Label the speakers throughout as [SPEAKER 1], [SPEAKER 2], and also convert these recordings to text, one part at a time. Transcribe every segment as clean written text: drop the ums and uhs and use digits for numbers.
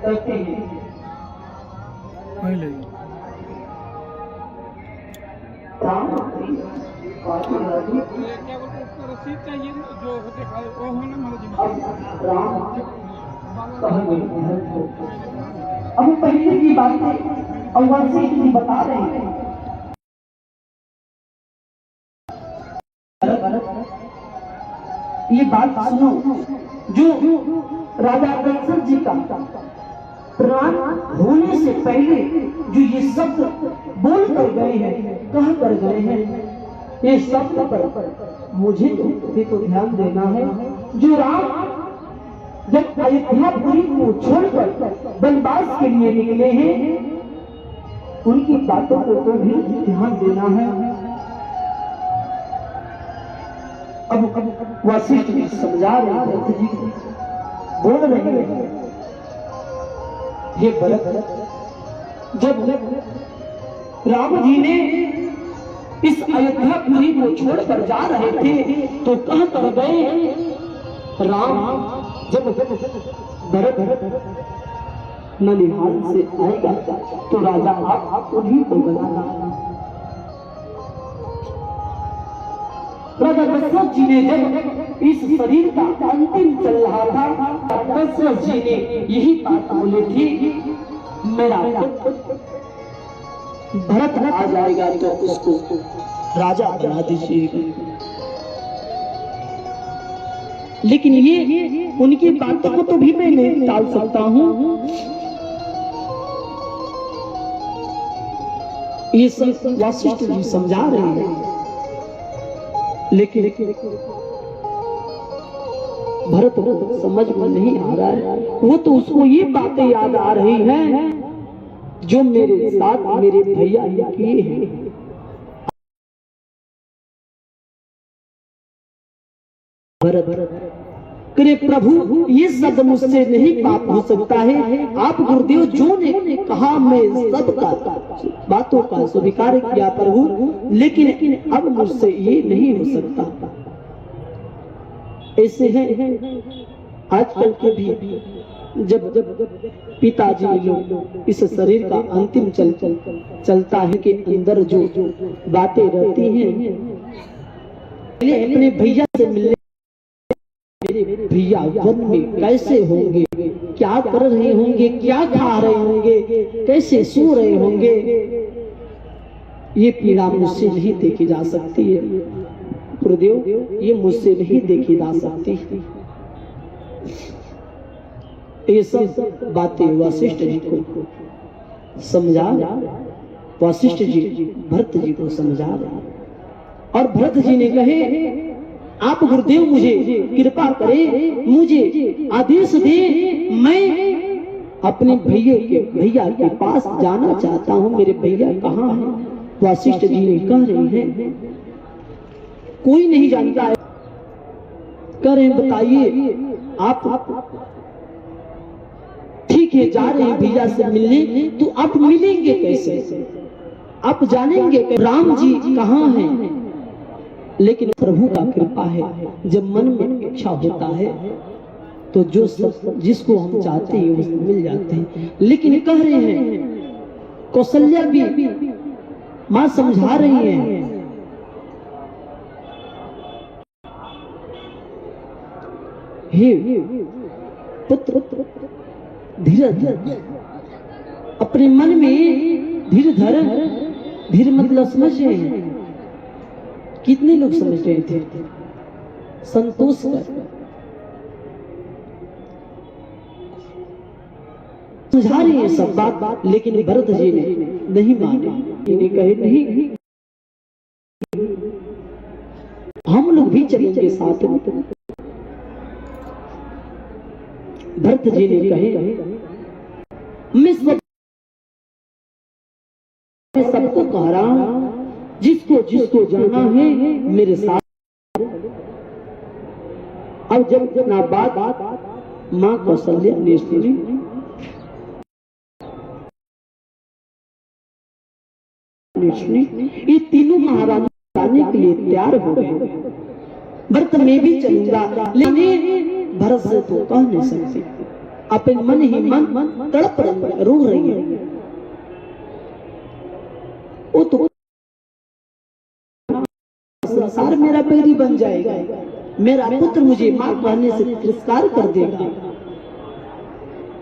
[SPEAKER 1] करते हैं। राम
[SPEAKER 2] रसीद चाहिए जो होते वो होना
[SPEAKER 1] अब पहले की बातें और वसीयत भी बता रहे हैं। ये बात सुनो, जो राजा दशरथ जी का प्राण होने से पहले जो ये शब्द बोल कर गए हैं, कह कर गए हैं, ये शब्द पर मुझे तो ध्यान देना है। जो राम जब अयोध्यापुरी को छोड़कर वनवास के लिए निकले हैं, उनकी बातों को तो भी ध्यान देना है। अब वशिष्ठ जी समझा रहे हैं, भरत जी बोल रहे हैं, हे भरत, जब राम जी ने इस अयोध्यापुरी को छोड़कर जा रहे थे तो कह कर गए, राम जब भरत ननिहाल से आएगा तो राजा आप उन्हीं को बनाना। राजा दशरथ जी ने जब इस शरीर का अंतिम चल रहा था, दशरथ जी ने यही बात बोली थी, मेरा भरत आ जाएगा तो उसको राजा बना दीजिएगा। लेकिन ये उनकी बातों को तो भी मैं नहीं टाल सकता हूँ। ये सब वशिष्ठ जी समझा रहे हैं, लेकिन भरत को समझ में नहीं आ रहा है। वो तो उसको ये बातें याद आ रही हैं जो मेरे साथ मेरे भैया ने किए हैं। करे प्रभु, ये शब्द मुझसे नहीं बात हो सकता है। आप गुरुदेव जो ने कहा मैं सबका बातों का स्वीकार किया प्रभु, लेकिन अब मुझसे ये नहीं हो सकता। ऐसे हैं आजकल के भी, जब पिताजी लोग इस शरीर का अंतिम चलता है कि अंदर जो बातें रहती हैं, पहले अपने भैया से मिलने, मेरे भैया वन में कैसे होंगे, क्या कर रहे होंगे, क्या खा रहे होंगे, कैसे सो रहे होंगे, ये पीड़ा मुझसे नहीं देखी जा सकती है गुरुदेव, ये मुझसे नहीं देखी जा सकती। ये सब बातें वशिष्ठ जी को समझा, वशिष्ठ जी भरत जी को समझा रहे, और भरत जी ने कहे, आप गुरुदेव मुझे कृपा करें, मुझे आदेश दे, मैं अपने भैया के पास जाना चाहता हूँ। मेरे भैया कहाँ हैं? वशिष्ठ जी ने कह रहे हैं, कोई नहीं जानता है। कह रहे हैं, बताइए आप ठीक है जा रहे हैं भैया से मिलने, तो आप मिलेंगे कैसे, आप जानेंगे राम जी कहाँ हैं? लेकिन प्रभु का कृपा है, जब मन में इच्छा होता है तो जो जिसको हम चाहते हैं वो मिल जाते हैं। लेकिन कह रहे हैं, कौशल्या भी मां समझा रही है, हे पुत्र धीरज, अपने मन में धीर धर। धीर मतलब समझ रहे हैं, कितने लोग समझ रहे थे? संतोष कर समझा रही है सब बात, लेकिन भरत जी ने नहीं माने, इन्हें कहे नहीं, हम लोग भी चलेंगे साथ में। भरत जी ने कहे, मैं सबको कह रहा हूं, जिसको जाना है मेरे साथ। अब जब ना बात मां कौशल्या ने सुनी, ये तीनों महाराज जाने के लिए तैयार हो गए। भरत में भी चलूंगा, लेकिन भरत से तो कह नहीं सकते। अपने मन ही मन तड़प रही है, रो रही है। वो तो संसार मेरा बैरी बन जाएगा, मेरा पुत्र मुझे मां कहने से तिरस्कार कर देगा।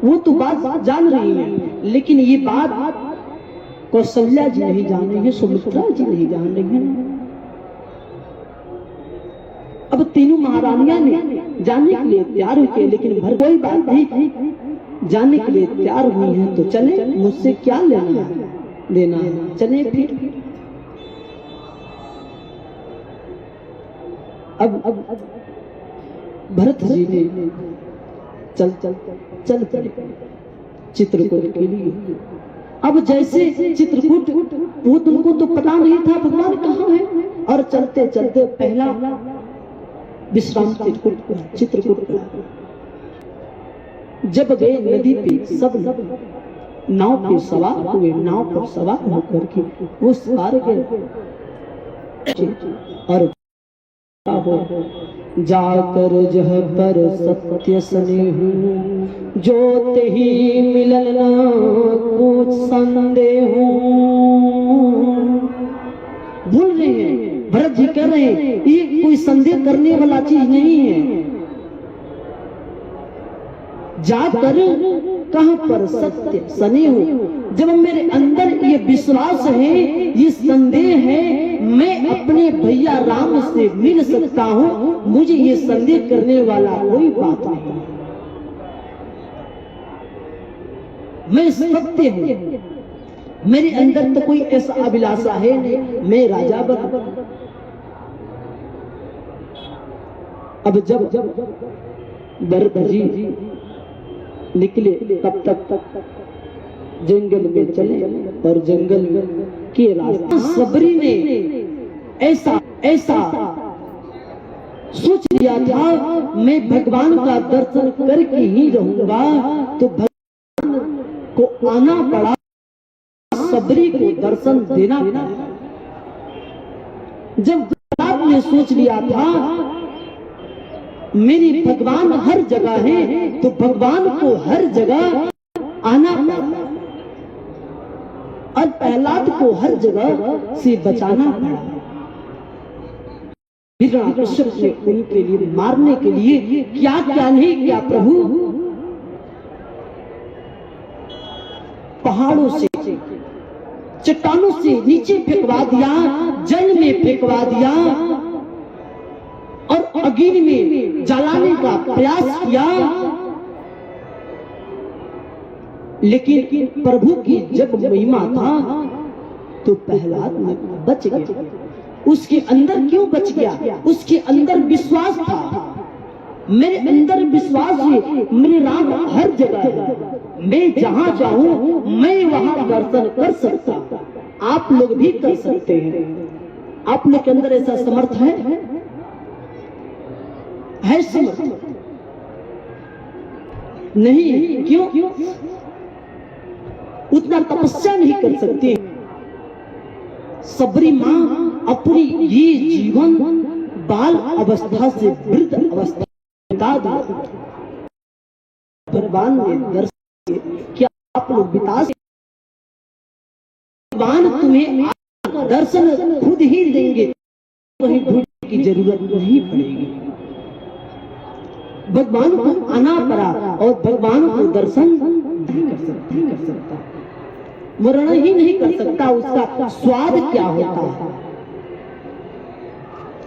[SPEAKER 1] वो तो बात जान रही है, लेकिन ये बात कौशल्या जी नहीं जान रही है, सुमित्रा जी नहीं जान रही है। अब तीनों महारानियां ने जाने के लिए तैयार हुई, लेकिन भर कोई बात नहीं, जाने के लिए तैयार हुई है तो चले, मुझसे क्या लेना है देना है, चले फिर। अब भरत जी ने चल पड़े चित्रकूट के लिए। अब जैसे चित्रकूट, वो तुमको तो पता नहीं था भगवान कहाँ है, और चलते चलते पहला विश्राम चित्रकूट। जब गए नदी पे, सब नाव पे सवार हुए, नाव पर सवार होकर के वो सवार गए और जाकर जह पर सत्य स्नेह जोत ही मिलन कुछ संदेह। भूल रहे हैं, भरत जी कह रहे हैं ये कोई संदेह करने वाला चीज नहीं है। जाकर कहां पर सत्य स्नेह, जब मेरे अंदर ये विश्वास है, ये संदेह है, मैं अपने भैया राम से मिल सकता हूं, मुझे ये संदेह करने वाला कोई बात नहीं। मैं सत्य हूं, मेरे अंदर तो कोई ऐसा अभिलाषा है नहीं, मैं राजा बन। अब जब भरत जी निकले, तब तक जंगल में चले, और जंगल के रास्ते सबरी ने ऐसा सोच लिया था, मैं भगवान का दर्शन करके ही रहूंगा, तो भगवान को आना पड़ा, सबरी को दर्शन देना पड़ा। जब आपने सोच लिया था मेरी भगवान हर जगह है, तो भगवान को हर जगह आना पड़ा, और प्रहलाद को हर जगह से बचाना पड़ा। हिरण्यकश्यप ने उनके लिए मारने के लिए क्या क्या नहीं किया प्रभु। पहाड़ों से, चट्टानों से नीचे फेंकवा दिया, जल में फेंकवा दिया, और अग्नि में जलाने का प्रयास किया, लेकिन प्रभु की जब महिमा था तो प्रहलाद में बच गया। उसके अंदर क्यों बच गया? उसके अंदर विश्वास था, मेरे अंदर विश्वास है, मेरे राम हर जगह है, मैं जहां चाहूं मैं वहां दर्शन कर सकता। आप लोग भी कर सकते हैं। आप लोग के अंदर ऐसा समर्थ है समर्थ? नहीं, क्यों? उतना तपस्या नहीं कर सकते। सबरी मां अपनी ये जीवन बाल अवस्था से वृद्ध अवस्था बिता दी। भगवान ने दर्शन क्या आप लोग बिता सकते? भगवान तुम्हें दर्शन खुद ही देंगे, कहीं ढूंढने की जरूरत नहीं पड़ेगी। भगवान को आना पड़ा, और भगवान को दर्शन नहीं कर सकता, वर्णन ही नहीं कर सकता उसका स्वाद क्या होता है।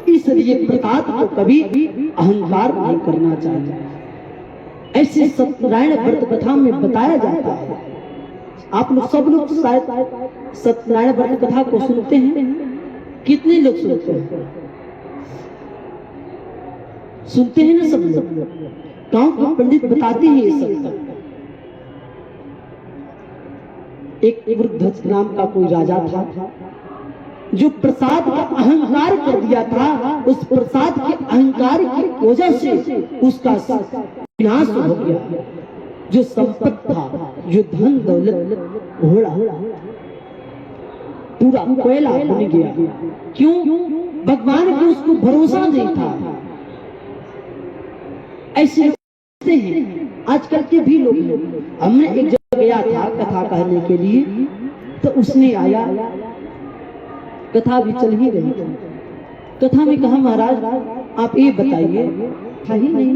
[SPEAKER 1] इसलिए प्रताप को कभी अहंकार नहीं करना चाहिए। ऐसे सत्यनारायण व्रत कथा में बताया जाता है। आप लोग सब लोग शायद सत्यनारायण व्रत कथा को सुनते हैं। कितने लोग सुनते हैं? सुनते हैं ना सब लोग। गांव के पंडित बताते हैं ये सब। एक वृद्ध नाम का कोई राजा था, जो प्रसाद का अहंकार कर दिया था। उस प्रसाद के अहंकार की वजह से उसका विनाश हो गया। जो संपत्ति था, जो धन दौलत, घोड़ा पूरा कोयला बन गया। क्यों? भगवान को उसको भरोसा नहीं था। ऐसे हैं, आजकल के भी लोग हैं। हमने एक जगह गया था कथा कहने के लिए, तो उसने आया, कथा भी चल ही रही थी। कथा में कहा, महाराज आप ये बताइए, था ही नहीं,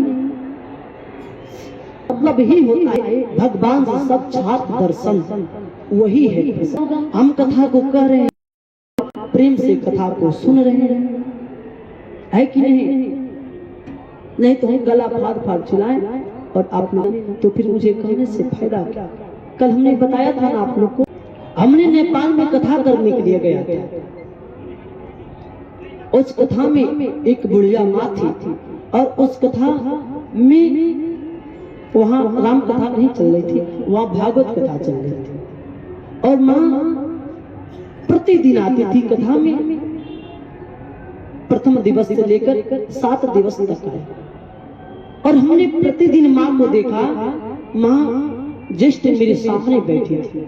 [SPEAKER 1] मतलब ही होता है भगवान से साक्षात दर्शन, वही है। हम कथा को कह रहे हैं, प्रेम से कथा को सुन रहे हैं, है कि नहीं? नहीं तो हम गला फाड़ फाड़ चिल्लाएं और आप लोग, तो फिर मुझे कहने से फायदा क्या? कल हमने बताया था ना आप लोग को, हमने नेपाल में कथा करने के लिए गया था। उस कथा में एक बुढ़िया माँ थी और उस कथा में वहाँ राम कथा नहीं चल रही थी, वहाँ भागवत कथा चल रही थी। और माँ प्रतिदिन आती थी कथा में, प्रथम दिवस से लेकर 7 दिवस तक आए। और हमने प्रतिदिन माँ को देखा, माँ ज्येष्ठ मेरे सामने बैठी थी,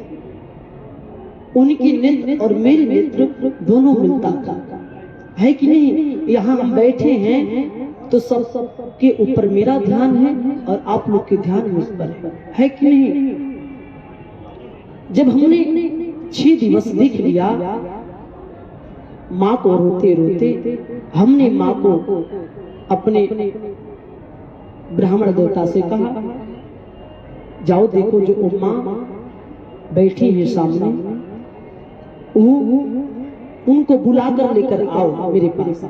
[SPEAKER 1] उनकी नेत्र और मेरी नेत्र दोनों मिलता था, है कि नहीं? यहाँ हम बैठे हैं तो सब के ऊपर मेरा ध्यान है और आप लोग के ध्यान मुझ पर है कि नहीं? जब हमने 6 दिवस देख लिया माँ को रोते रोते, हमने माँ को अपने ब्राह्मण देवता से कहा, जाओ देखो जो माँ बैठी है सामने, उनको बुलाकर लेकर आओ मेरे पास।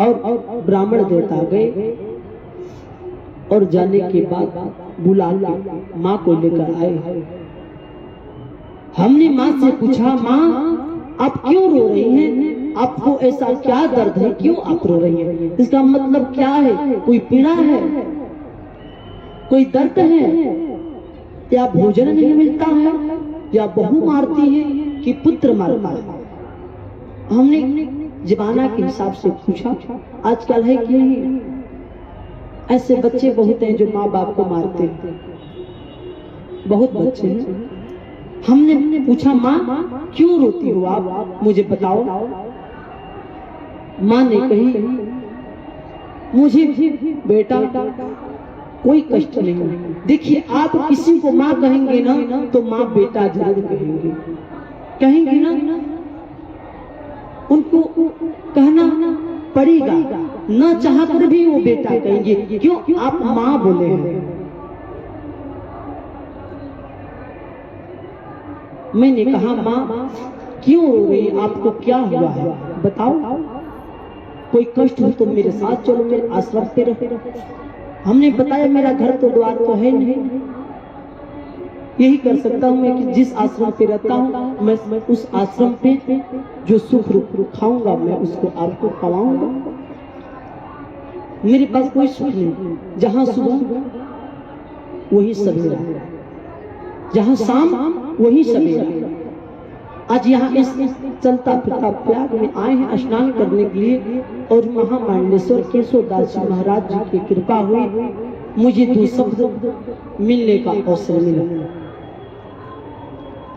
[SPEAKER 1] और ब्राह्मण देवता गए और जाने के बाद बुला के माँ को लेकर आए। हमने माँ से पूछा, माँ आप क्यों रो रही हैं? आपको ऐसा क्या दर्द है, क्यों आप रो रही हैं? इसका मतलब क्या है? कोई पीड़ा है, कोई दर्द है, या भोजन नहीं मिलता है, या बहू मारती है कि पुत्र मारता है? हमने जमाना के हिसाब से पूछा, आजकल है कि नहीं? ऐसे बच्चे बहुत हैं जो माँ बाप को मारते हैं, बहुत बच्चे हैं। हमने पूछा, माँ क्यों रोती हो आप, मुझे बताओ। माँ ने कही, मुझे बेटा कोई कष्ट नहीं। देखिए आप किसी को माँ कहेंगे ना तो माँ बेटा जरूर कहेंगे ना, उनको कहना पड़ेगा, न चाहकर भी वो बेटा कहेंगे। क्यों? आप माँ बोले हैं। मैंने कहा, माँ क्यों रो रही, आपको क्या हुआ है बताओ, कोई कष्ट हो तो मेरे साथ चलो, मेरे आश्रम पे रहो। हमने बताया, मेरा घर तो द्वार तो है नहीं, यही कर सकता हूँ मैं कि जिस आश्रम पे रहता हूँ मैं उस आश्रम पे जो सुख खाऊंगा मैं उसको आपको खवाऊंगा। मेरे पास कोई सुख नहीं, जहाँ सुबह वही सवेरा, जहाँ शाम वही सवेरा। आज यहाँ इस चलता फिरता प्रयाग में आए हैं स्नान करने के लिए, और महामांडलेश्वर केशवदास जी महाराज जी की कृपा हुई, मुझे 2 शब्द मिलने का अवसर मिला।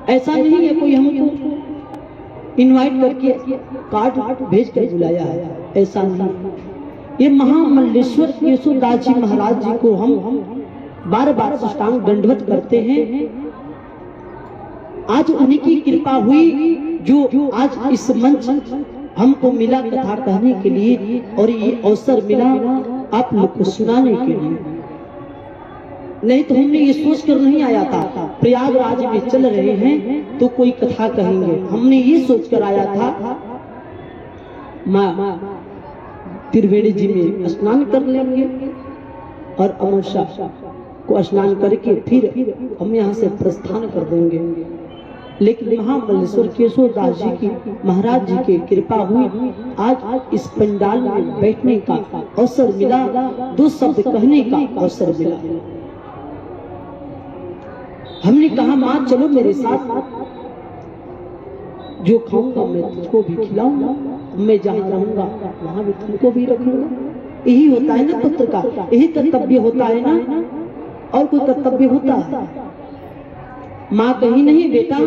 [SPEAKER 1] ऐसा नहीं है कोई हमको इनवाइट करके कार्ड भेज कर बुलाया है, ऐसा नहीं। ये महामंडलेश्वर केशवदास जी महाराज जी को हम बार बार साष्टांग दंडवत करते हैं। आज उन्हीं की कृपा हुई जो आज इस मंच हमको मिला कथा कहने के लिए, और ये अवसर मिला आप लोग को सुनाने के लिए। नहीं तो हमने ये सोच कर नहीं आया था प्रयागराज में चल रहे हैं तो कोई कथा कहेंगे। हमने ये सोच कर आया था माँ त्रिवेणी जी में स्नान कर लेंगे और अमावस्या को स्नान करके फिर हम यहाँ से प्रस्थान कर देंगे। लेकिन महामंडलेश्वर केशवदास जी की महाराज जी की कृपा हुई, आज इस पंडाल में बैठने का अवसर मिला, 2 शब्द कहने का अवसर मिला। हमने कहा, माँ चलो मेरे साथ, जो खाऊंगा मैं तुझको भी खिलाऊंगा, मैं जहाँ रहूंगा वहां भी तुमको भी रखूंगा। यही होता है ना पुत्र का, यही कर्तव्य होता है ना, और कोई कर्तव्य होता है? माँ कही, नहीं बेटा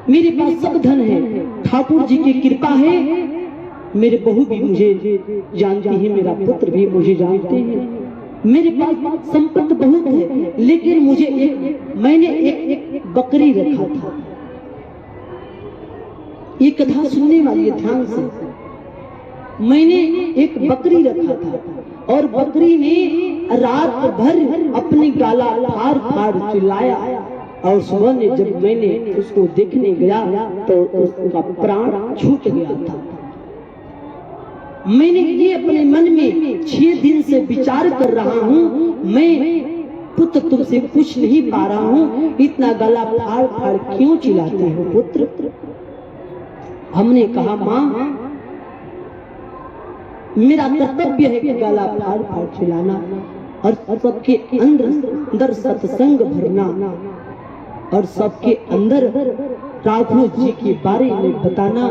[SPEAKER 1] मेरे पास सब धन है, ठाकुर जी की कृपा है, मेरे बहू भी मुझे जानती है, मेरा पुत्र भी मुझे जानते हैं। मेरे पास संपत्ति बहुत है, लेकिन मैंने एक बकरी रखा था। ये कथा सुनने वाली है, ध्यान से। मैंने एक बकरी रखा था और बकरी ने रात भर अपनी गाला फाड़ फाड़ चिल्लाया और सुबह में जब मैंने उसको देखने गया तो उसका प्राण छूट गया था। मैंने ये अपने मन में 6 दिन से विचार कर रहा हूँ, मैं पुत्र तुमसे कुछ नहीं पा रहा हूँ, इतना गला फाड़ फाड़ क्यों चिल्लाते हो पुत्र? हमने कहा माँ, मेरा कर्तव्य है कि गला फाड़ फाड़ चिल्लाना और सबके अंदर सत्संग भरना और सबके अंदर राघव जी के बारे में बताना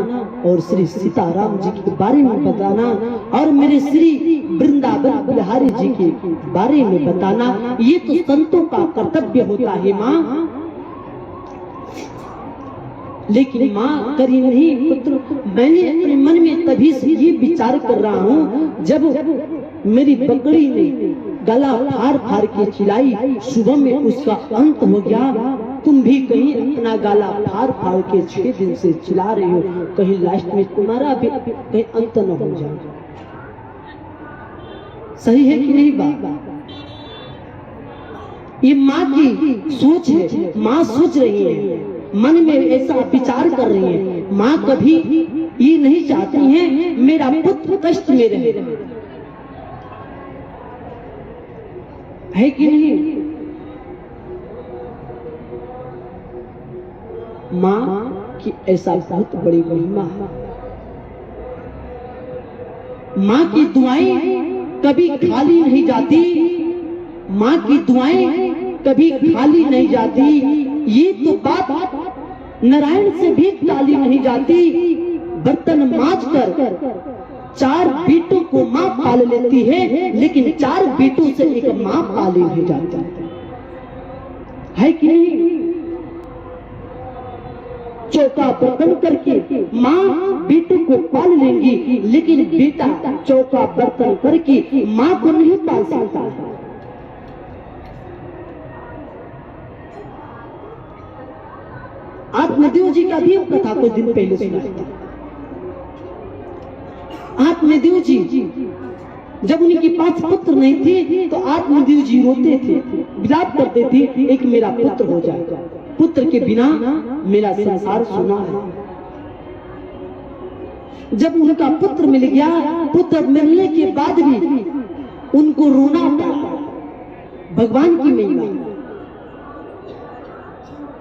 [SPEAKER 1] और श्री सीताराम जी के बारे में बताना और मेरे श्री वृंदावन बिहारी जी के बारे में बताना। ये तो संतों का कर्तव्य होता है माँ। लेकिन माँ करी नहीं पुत्र। मैंने अपने मन में तभी से ये विचार कर रहा हूँ, जब मेरी बकरी ने गला फाड़ फाड़ के चिल्लाई, सुबह में उसका अंत हो गया। तुम भी कहीं अपना गला फाड़ फाड़ के 6 दिन से चिल्ला रहे हो, कहीं लास्ट में तुम्हारा भी कहीं अंत न हो जाए। सही है कि नहीं बात? ये माँ की सोच है, माँ सोच रही है, मन में ऐसा विचार कर रही है। माँ कभी ये नहीं चाहती है मेरा पुत्र कष्ट में रहे, है कि नहीं? माँ की ऐसा बहुत बड़ी महिमा है। माँ की दुआएं कभी खाली नहीं जाती, माँ की दुआएं कभी खाली नहीं जाती। ये तो बात नारायण से भी टाली नहीं जाती। बर्तन मांज कर 4 बेटों को माँ पाल लेती है, लेकिन 4 बेटों से एक माँ पाली नहीं जाती, है कि नहीं? चौका बर्तन करके माँ बेटे को पाल लेंगी, लेकिन बेटा चौका बर्तन करके माँ को नहीं पाल सकता। आत्मदेव जी का भी कथा कुछ दिन पहले सुना था। आत्मदेव जी जब उनके पास पुत्र नहीं थे तो आत्मदेव जी रोते थे, विलाप करते थे, एक मेरा पुत्र हो जाए, पुत्र के बिना मेरा संसार सुना है। जब उनका पुत्र मिल गया, पुत्र मिलने के बाद भी उनको रोना पड़ा। भगवान की महिमा,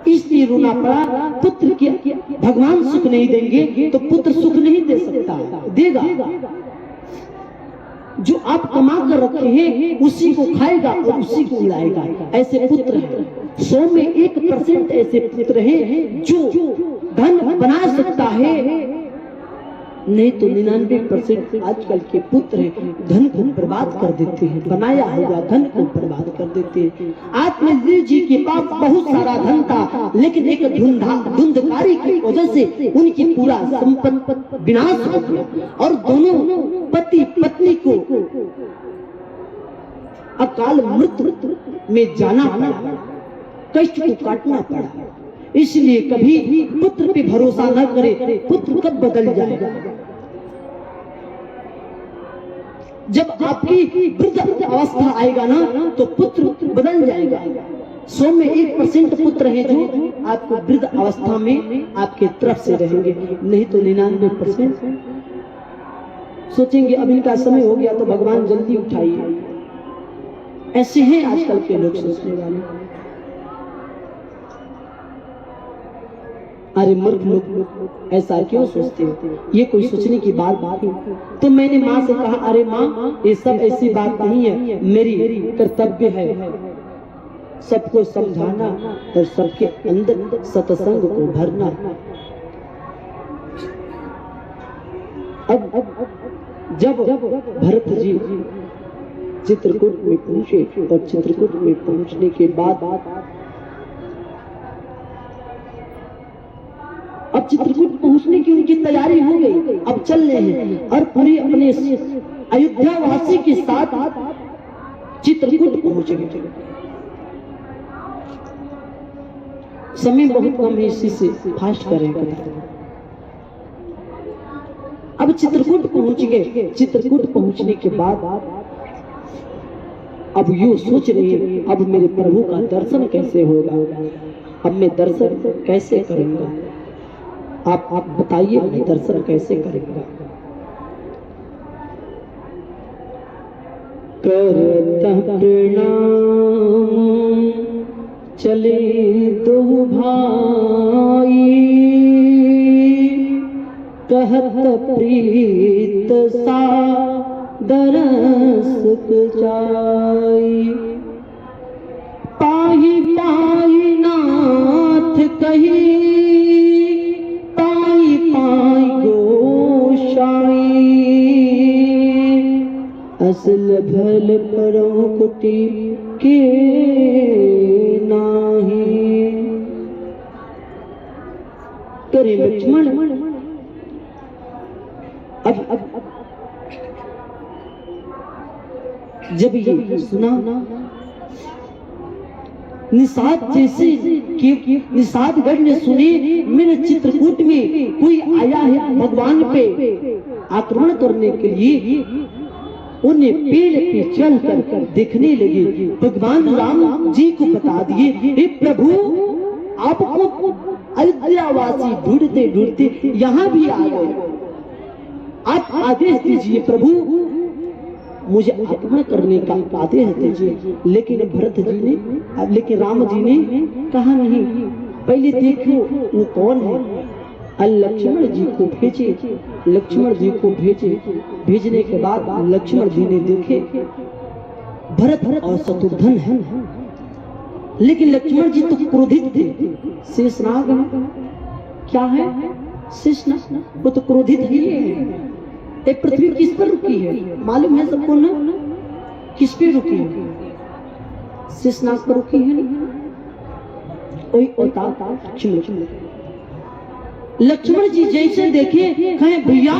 [SPEAKER 1] इसलिए रोना पड़ा। पुत्र के भगवान सुख नहीं देंगे तो पुत्र सुख नहीं दे सकता, देगा। जो आप कमा कर रखे हैं उसी को खाएगा और उसी को लाएगा। ऐसे पुत्र हैं। 100 में 1% ऐसे पुत्र हैं जो धन बना सकता है, नहीं तो 99% आजकल के पुत्र हैं धन को बर्बाद कर देते हैं, बनाया हुआ धन को बर्बाद कर देते हैं। आत्मदेव जी के पास बहुत सारा धन था, लेकिन एक धुंधकारी की वजह से उनकी पूरा संपत्ति विनाश हो गया और दोनों पति पत्नी को अकाल मृत्यु में जाना पड़ा, कष्ट को काटना पड़ा। इसलिए कभी पुत्र पे भरोसा न करे, पुत्र कब बदल जाएगा। जब आपकी वृद्ध अवस्था आएगा ना तो पुत्र बदल जाएगा। 100 में 1% पुत्र हैं जो आपको वृद्ध अवस्था में आपके तरफ से रहेंगे, नहीं तो 99% सोचेंगे अब इनका समय हो गया तो भगवान जल्दी उठाइए। ऐसे हैं आजकल के लोग सोचने वाले। अरे मूर्ख लोग ऐसा क्यों सोचते हो, ये कोई सोचने की बात नहीं। तो मैंने माँ से कहा, अरे माँ ये सब ऐसी बात नहीं है, मेरी कर्तव्य है सबको समझाना और सबके अंदर सत्संग को भरना। अब जब भरत जी चित्रकूट में पहुंचे और चित्रकूट में पहुंचने के बाद अब चित्रकूट पहुंचने की उनकी तैयारी हो गई, अब चल रहे हैं और पूरी अपने अयोध्या वासी के साथ चित्रकूट पहुंच गए। समय बहुत कम है, इसी से फास्ट करेंगे। अब चित्रकूट पहुंच गए। चित्रकूट पहुंचने के बाद अब यूं सोच रही है, अब मेरे प्रभु का दर्शन कैसे होगा, अब मैं दर्शन कैसे करूंगा। आप बताइए, मैं दर्शन कैसे करूंगा। करता प्रणाम चले दो भाई, कहत प्रीत सा दरस जाई। पाही पाही नाथ कही, पाई पाई गोसाई। असल भल परौ कुटी के नाही। करे लक्ष्मण अब जब ये सुना, निषाद जैसे कि निषादगढ़ ने सुने मेरे चित्रकूट में कोई आया है भगवान पे आक्रमण करने के लिए, उन्हें पेड़ पे चढ़ कर देखने लगे। भगवान राम जी को बता दिए, हे प्रभु आपको अयोध्यावासी ढूंढते ढूंढते यहाँ भी आ गए, आप आदेश दीजिए प्रभु, मुझे आक्रमण करने का आदेश दीजिए। लेकिन भरत जी ने, लेकिन राम जी ने कहा नहीं, पहले देखो वो कौन है। लक्ष्मण जी को भेजे, लक्ष्मण जी को भेजे। भेजने के बाद लक्ष्मण जी ने देखे भरत और शत्रुघ्न है, लेकिन लक्ष्मण जी तो क्रोधित थे। शेषनाग क्या है? शेषनाग, वो तो क्रोधित ही है। एक पृथ्वी किस पर रुकी है मालूम है सबको ना? किस पे रुकी है? शेषनाग पर रुकी है ना? लक्ष्मण जी जैसे देखे, कहे भैया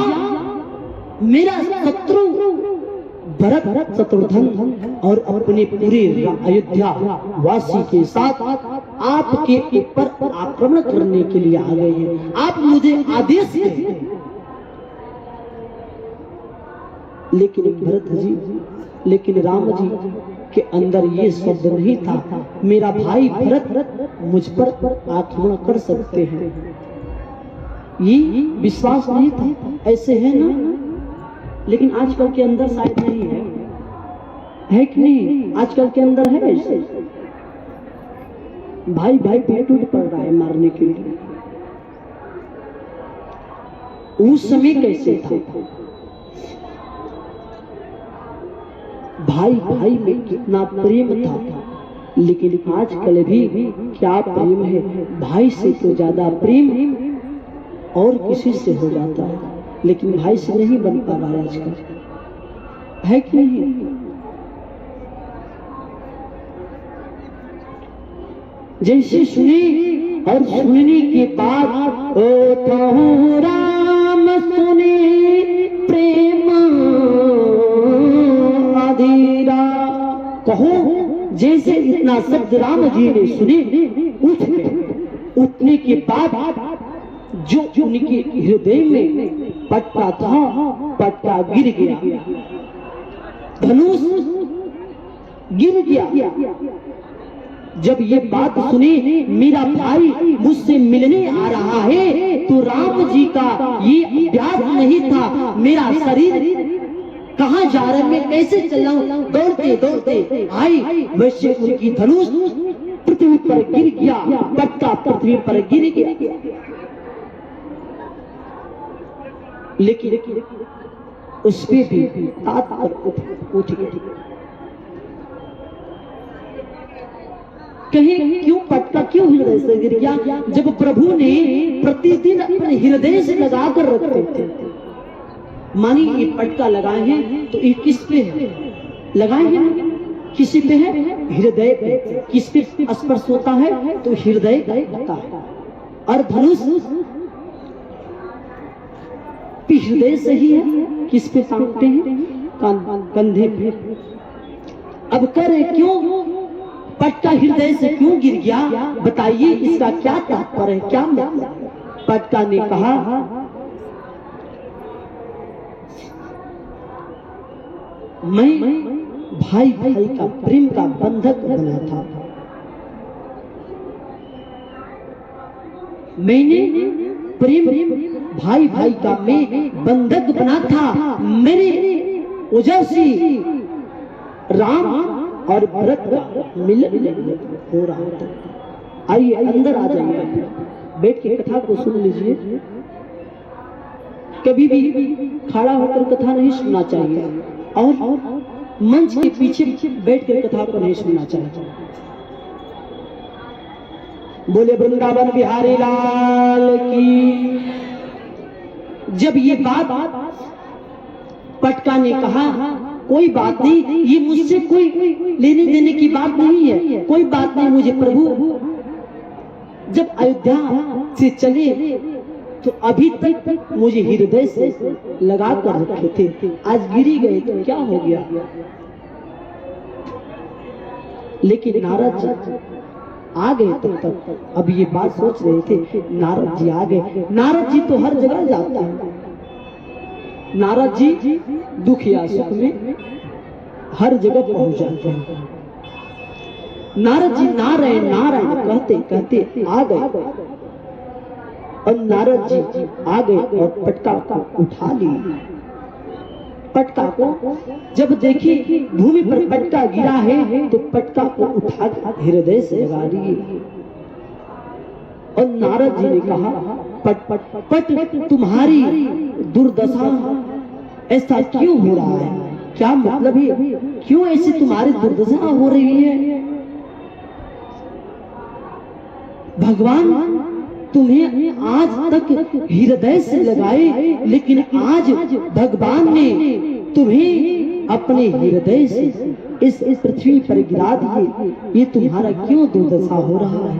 [SPEAKER 1] मेरा शत्रु भरत शत्रुघ्न और अपने पूरे अयोध्या वासी के साथ आपके ऊपर आक्रमण करने के लिए आ गए हैं, आप मुझे आदेश दें। लेकिन भरत जी, लेकिन राम जी के अंदर ये शब्द नहीं था, मेरा भाई भरत मुझ पर आक्रमण कर सकते हैं, ये विश्वास नहीं था। ऐसे है ना? लेकिन आजकल के अंदर शायद नहीं है कि नहीं? आजकल के अंदर है ऐसे, भाई भाई पे टूट पड़ रहा है मारने के लिए। उस समय कैसे था? भाई भाई में कितना प्रेम था, लेकिन आजकल भी क्या प्रेम है? भाई से तो ज्यादा प्रेम और किसी से हो जाता है, लेकिन भाई से नहीं बन पा रहा है आजकल, है कि नहीं? जैसे सुनी और सुनने के बाद ओ तो राम सुने प्रेम अधीरा, कहो जैसे इतना शब्द राम जी ने सुने उठ गए। उठने के बाद जो उनके हृदय में पटका था, पटका गिर गया, धनुष गिर गया। जब ये बात सुनी, मेरा भाई मुझसे मिलने आ रहा है, तो राम जी का ये अभ्यास नहीं था, मेरा शरीर कहाँ जा रहा है, मैं कैसे चल रहा हूँ, दौड़ते दौड़ते आई, वैसे उनकी धनुष पृथ्वी पर गिर गया, पटका पृथ्वी पर गिर गया। लेकिन उस पे भी तात पर उठ गए। कहीं क्यों पटका, क्यों हृदय से गिर गया? जब प्रभु ने प्रतिदिन अपने हृदय से लगा कर रखते थे, मानी ये पटका लगाए हैं तो ये किस पे है? लगाए हैं किसी पे है? हृदय पे। किस पे स्पर्श होता है? तो हृदय का होता है। और धनुष कि हृदय से ही है, किस पे टांगते हैं? कंधे पे। अब करे क्यों पटका हृदय से क्यों गिर गया, बताइए इसका क्या तात्पर्य है, क्या मतलब? पटका ने कहा, मैं भाई भाई का प्रेम का बंधक बना था, मैंने प्रेम भाई भाई का मैं बंधक बना था, मेरे वजह से राम और भरत का मिलन हो रहा था। आइए अंदर आ जाइए, बैठ के कथा को सुन लीजिए। कभी भी खड़ा होकर कथा नहीं सुनना चाहिए और मंच के पीछे बैठ कर कथा को नहीं सुनना चाहिए। बोले वृंदावन बिहारी लाल की। जब ये बात पटका ने कहा, कोई बात नहीं, ये मुझसे कोई लेने देने की बात नहीं है, कोई बात नहीं, मुझे प्रभु जब अयोध्या से चले तो अभी तक मुझे हृदय से लगा कर रखे थे, आज गिरी गए तो क्या हो गया? लेकिन नारद जी आ गए तो तक अब ये बात सोच रहे थे, नारद जी आ गए। नारद जी तो हर जगह जाते हैं, नारद जी दुख या सुख में हर जगह पहुंच जाते हैं। नारद जी नारायण नारायण कहते कहते आ गए और नारद जी आ गए और पटका को उठा लिया। पटका को जब देखी भूमि पर पटका गिरा है तो पटका को उठा हृदय से लगा लिए और नारद जी ने कहा, पट पट पट तुम्हारी दुर्दशा ऐसा क्यों हो रहा है, क्या मतलब है, क्यों ऐसी तुम्हारी दुर्दशा हो रही है? भगवान तुम्हें आज तक हृदय से लगाए, लेकिन आज भगवान ने तुम्हें अपने हृदय से इस पृथ्वी पर गिरा दिए, ये तुम्हारा क्यों दुर्दशा हो रहा है?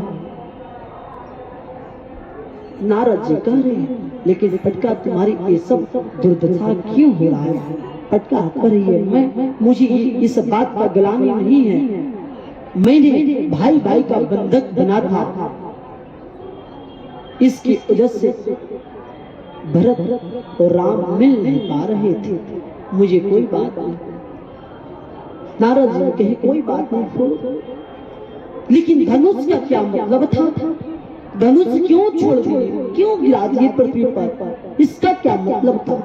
[SPEAKER 1] नारद जी कह रहे हैं, लेकिन पटका तुम्हारी ये सब दुर्दशा क्यों हो रहा है? पटका कह रही है, मुझे इस बात का गलानी नहीं है, मैंने भाई भाई का बंधक बना था, इसकी वजह से भरत और राम मिल नहीं पा रहे थे, मुझे कोई बात नहीं। नारद जी कहे, कोई बात नहीं छोड़ो, लेकिन धनुष का क्या मतलब था? धनुष क्यों छोड़ दिए, क्यों गिरा दिए पृथ्वी पर, इसका क्या मतलब था?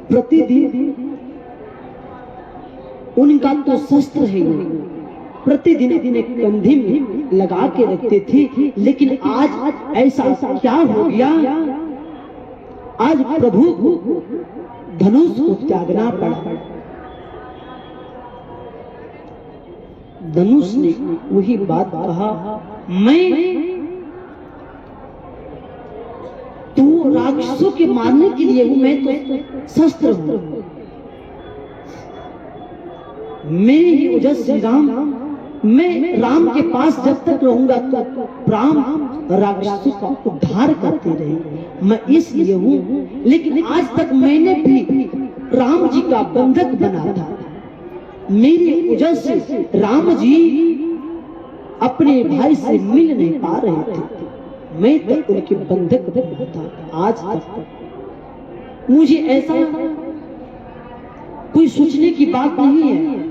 [SPEAKER 1] प्रतिदिन उनका तो शस्त्र है, प्रतिदिन कंधे में लगा के रखते थे, लेकिन आज ऐसा क्या हो गया? आज प्रभु को धनुष को त्यागना पड़ा। धनुष ने वही बात कहा, मैं तो राक्षसों के मारने के लिए हूं, मैं तो शस्त्र हूं, मेरी ही वजह से राम, मैं राम के पास जब तक रहूंगा तो राम राक्षसों का उद्धार करते रहेंगे, मैं इसलिए हूं। लेकिन आज तक मैंने भी राम जी का बंधक बना था, मेरी वजह से राम जी अपने भाई से मिल नहीं पा रहे थे, मैं तक उनके बंधक बना था। आज तक मुझे ऐसा कोई सोचने की बात नहीं है।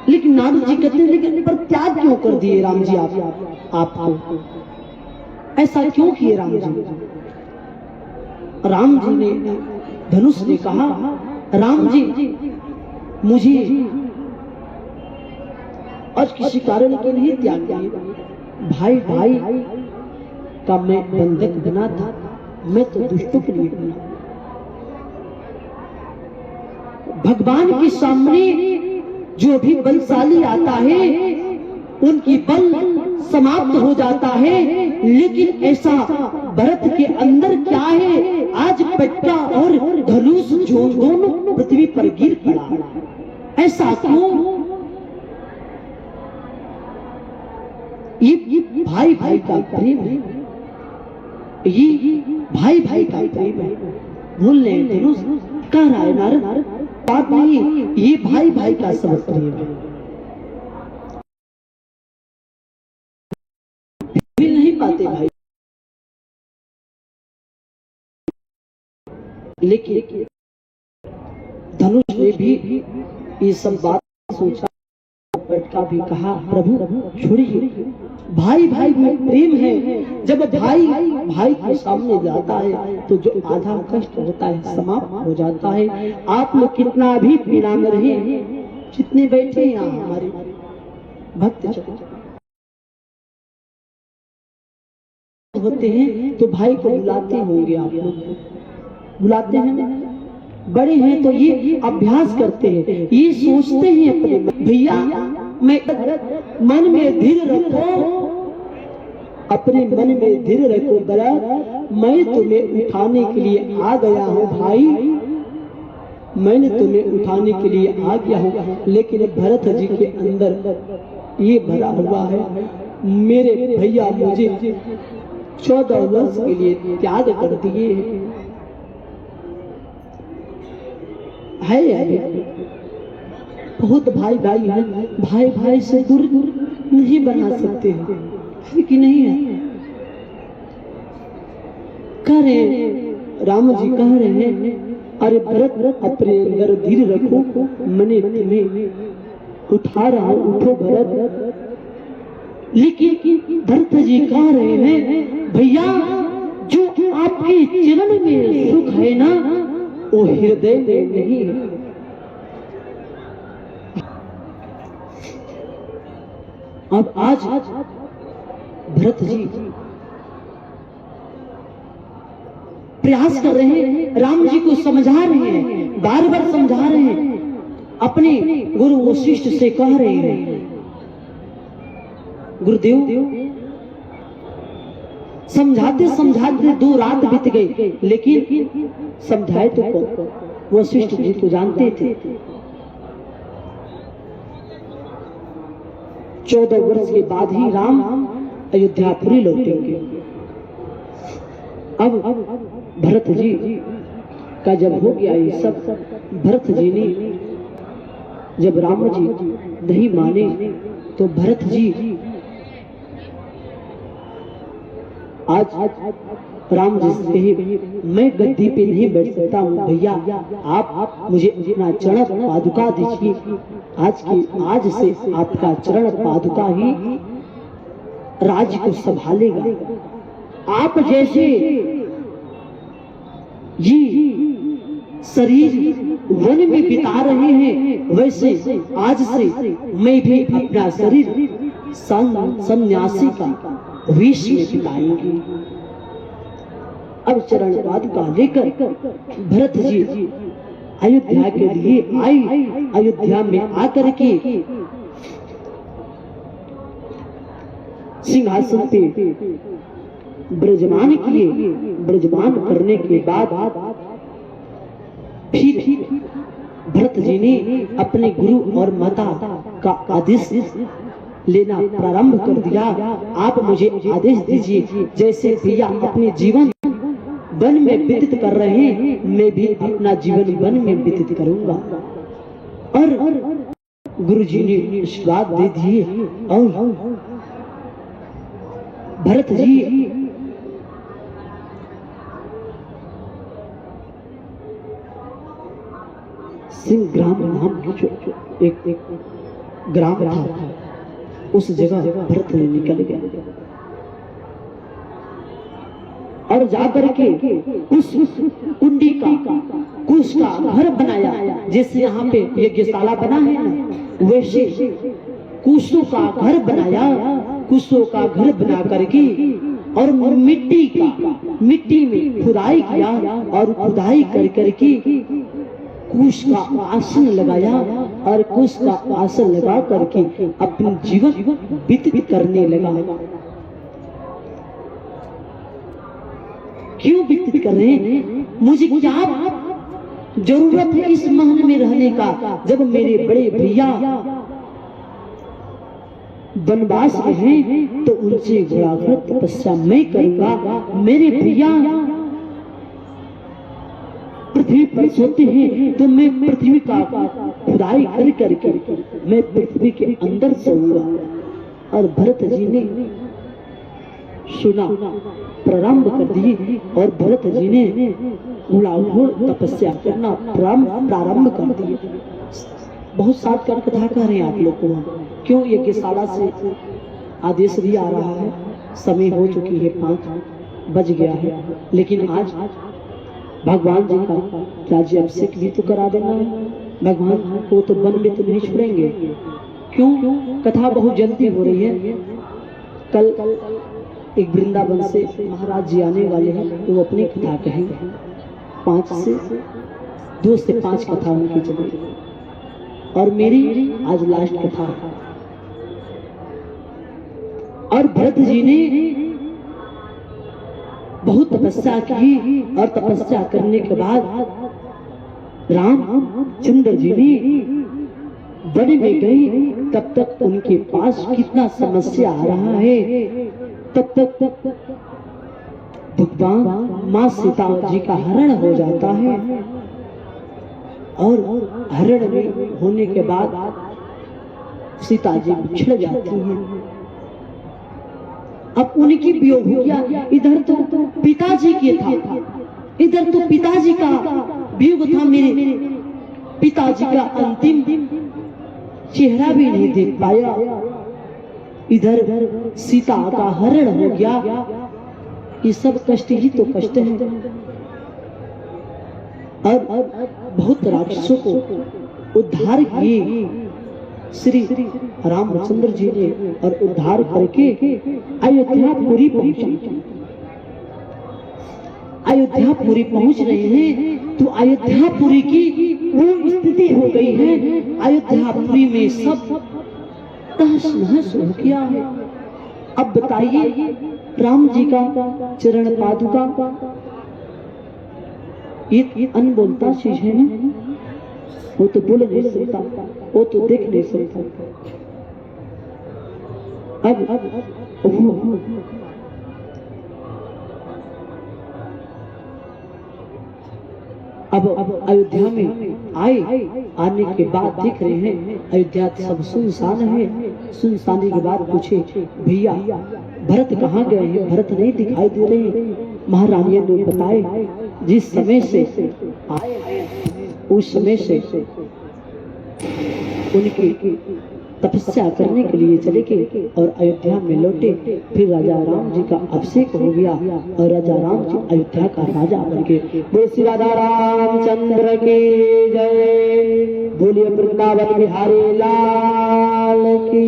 [SPEAKER 1] लेकिन नारद जी कहते हैं, लेकिन पर त्याग क्यों कर दिए राम जी आपको, ऐसा क्यों किए राम जी? राम जी ने, धनुष ने कहा, राम जी मुझे आज किसी कारण के लिए त्याग दिए, भाई भाई का मैं बंधक बना था, मैं तो दुष्टों के लिए बना। भगवान के सामने जो भी बलशाली आता है उनकी बल समाप्त हो जाता है, लेकिन ऐसा भरत के अंदर क्या है? आज पटका और धनुष जो दोनों पृथ्वी पर गिर पड़ा, ऐसा क्यों? ये भाई भाई का प्रेम है, ये भाई भाई का प्रेम है। भूल नहीं धनुष कह रहा है नारद, बात नहीं, ये भाई भाई का सब प्रेम है। मिल नहीं पाते भाई, लेकिन धनुष ने भी ये सब बात सोचा, का भी कहा प्रभु छोड़िए, भाई भाई में प्रेम है। जब भाई भाई के सामने जाता है तो जो आधा कष्ट होता है समाप्त हो जाता है। आप लोग कितना भी पीड़ा में रहे, जितने बैठे यहाँ हमारे भक्त होते हैं तो भाई को बुलाते होंगे, आप लोग बुलाते हैं, बड़े हैं तो ये अभ्यास करते हैं, ये सोचते हैं अपने भैया मैं मन में धीर रखो, अपने मन में धीर रखो दरद, मैं तुम्हें उठाने के लिए आ गया हूँ भाई, मैंने तुम्हें उठाने के लिए आ गया हूँ। लेकिन भरत जी के अंदर ये भरा हुआ है, मेरे भैया मुझे 14 वर्ष के लिए त्याग कर दिए है। बहुत भाई भाई है, भाई भाई से दूर नहीं बना सकते है कि नहीं है। कह रहे राम जी कह रहे हैं अरे भरत अपने अंदर धीर रखो, मैंने तुम्हें उठा रहा हूं, उठो भरत। लेकिन भरत जी कह रहे हैं भैया जो आपके चरण में सुख है ना वो हृदय में नहीं है। अब आज भरत जी प्रयास कर रहे हैं, राम जी को समझा रहे हैं, बार बार समझा रहे हैं, अपने गुरु वशिष्ठ से कह रहे हैं गुरुदेव समझाते समझाते 2 रात बीत गई, लेकिन समझाए तो कौन? वशिष्ठ जी तो जानते थे 14 वर्ष के बाद ही राम अयोध्यापुरी लौटेंगे। अब भरत जी का जब हो गया ये सब, भरत जी ने जब राम जी नहीं माने तो भरत जी आज राम जी से कहे मैं गद्दी पे नहीं बैठ सकता हूँ भैया, आप मुझे अपना चरण पादुका दीजिए, आज से आपका चरण पादुका ही राज्य को संभालेगा। आप जैसे ये शरीर वन में बिता रहे हैं वैसे आज से मैं भी अपना शरीर सन्यासी का वेश में बिताएंगे। अब चरण पादुका लेकर भरत जी अयोध्या के लिए आई, अयोध्या में आकर के सिंहासन पे ब्रजमान किए। ब्रजमान करने के बाद फिर भरत जी ने अपने गुरु और माता का आदेश लेना प्रारंभ कर दिया। आप मुझे आदेश दीजिए, जैसे भैया अपने जीवन वन में व्यतीत कर रहे हैं मैं भी अपना जीवन वन में व्यतीत करूंगा। और गुरु जी ने आशीर्वाद दे दिए और भरत जी सिंह ग्राम नाम की एक ग्राम था, उस जगह भरत ने निकल गया और जाकर के उस कुंडी का कुश का घर बनाया। जैसे यहाँ पे यज्ञशाला बना है ना, वैसे कुशों का घर बनाया। कुशों का घर बना करके और मिट्टी में खुदाई किया और खुदाई कर करके कुश का आसन लगाया और कुश का आसन लगा करके अपनी जीवन व्यतीत करने लगा। क्यों व्यतीत कर रहे हैं? मुझे क्या जरूरत है इस महल में रहने का, जब मेरे बड़े भैया वनवास में हैं तो उनसे घोड़ाघर तपस्या मैं करूंगा। मेरे प्रिया पृथ्वी पर सोते हैं तो मैं पृथ्वी का खुदाई कर करके मैं पृथ्वी के अंदर सोऊंगा। और भरत जी ने सुना, प्रारंभ कर दिए और भरत जी ने घोड़ाघोड़ तपस्या करना प्रारंभ कर दिए। बहुत साथ कर कथा कह रहे हैं आप लोग को। क्यों? यज्ञशाला से आदेश भी आ रहा है, समय हो चुकी है, 5 बज गया है, लेकिन आज भगवान जी का राज्य अभिषेक भी तो करा देना है। भगवान को तो वन में तो नहीं छोड़ेंगे। क्यों? कथा बहुत जल्दी हो रही है। कल एक वृंदावन से महाराज जी आने वाले हैं, वो अपनी कथा कहेंगे। 2 से 5 कथा उनकी चलेगी और मेरी आज लास्ट कथा है। और भरत जी ने बहुत तपस्या की और तपस्या करने के बाद रामचंद्र जी ने वन में गए। तब तक उनके पास कितना समस्या आ रहा है, तब तक भगवान माँ सीता जी का हरण हो जाता है। और हरण में होने के बाद सीता जी बिछड़ जाती हैं। अब उनकी वियोग हो गया। इधर तो पिताजी के था, इधर तो पिताजी का वियोग था। मेरे पिताजी का अंतिम चेहरा भी नहीं देख पाया। इधर सीता का हरण हो गया। ये सब कष्ट ही तो कष्ट है। और बहुत राक्षसों को उद्धार किए श्री रामचंद्र जी ने और उद्धार करके अयोध्यापुरी पहुंचे। अयोध्यापुरी पहुंच रहे हैं तो अयोध्यापुरी की वो स्थिति हो गई है। अयोध्यापुरी में सब तहस नहस हो गया है। अब बताइए, राम जी का चरण पादुका एक अनबोलता चीज है ना, वो तो बोल नहीं सकता, वो तो देख नहीं सकता। अब अयोध्या में आने के बाद देख रहे हैं अयोध्या सब सुनसान है। सुनसानी के बाद पूछे, भैया भरत कहाँ गए हैं? भरत नहीं दिखाई दे रहे। महारानी ने बताए, जिस समय से आए उस समय से उनकी तपस्या करने के लिए चले गए और अयोध्या में लौटे। फिर राजा राम जी का अभिषेक हो गया और राजा राम जी अयोध्या का राजा बन गए। बोले श्री राधा रामचंद्र की जय, बोलिए वृंदावन बिहारी लाल की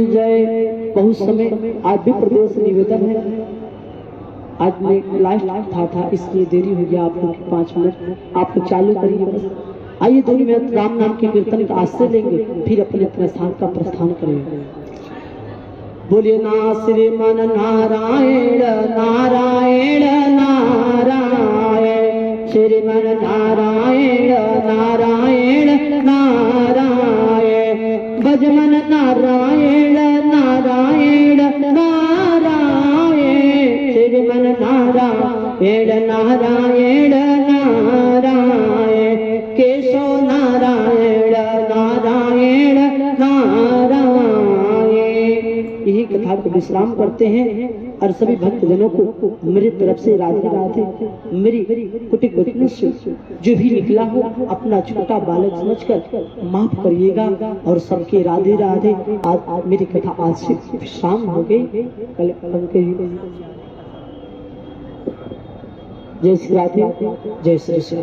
[SPEAKER 1] जय। बहुत समय आज भी प्रदेश निवेदन है। आज मैं लास्ट था इसलिए देरी हो गया। आप लोग 5 मिनट आप लोग चालू करिए बस। आइए 2 मिनट राम नाम के कीर्तन का आश्रय लेंगे, फिर अपने अपने स्थान का प्रस्थान करेंगे। बोलिए ना श्रीमन नारायण नारायण नारायण, श्रीमन नारायण नारायण नारायण, भजमन नारायण नारायण नारायण, श्रीमन नारायण नारायण नारायण, केशव नारायण नारायण नारायण। यही कथा को विश्राम करते हैं और सभी भक्तजनों को मेरी तरफ से राधे राधे। मेरी कुटिक वचनों से जो भी निकला हो अपना छोटा बालक समझकर माफ करिएगा और सबके राधे राधे। आज मेरी कथा आज से विश्राम हो गई। कल जय श्री राधे, जय श्री कृष्ण।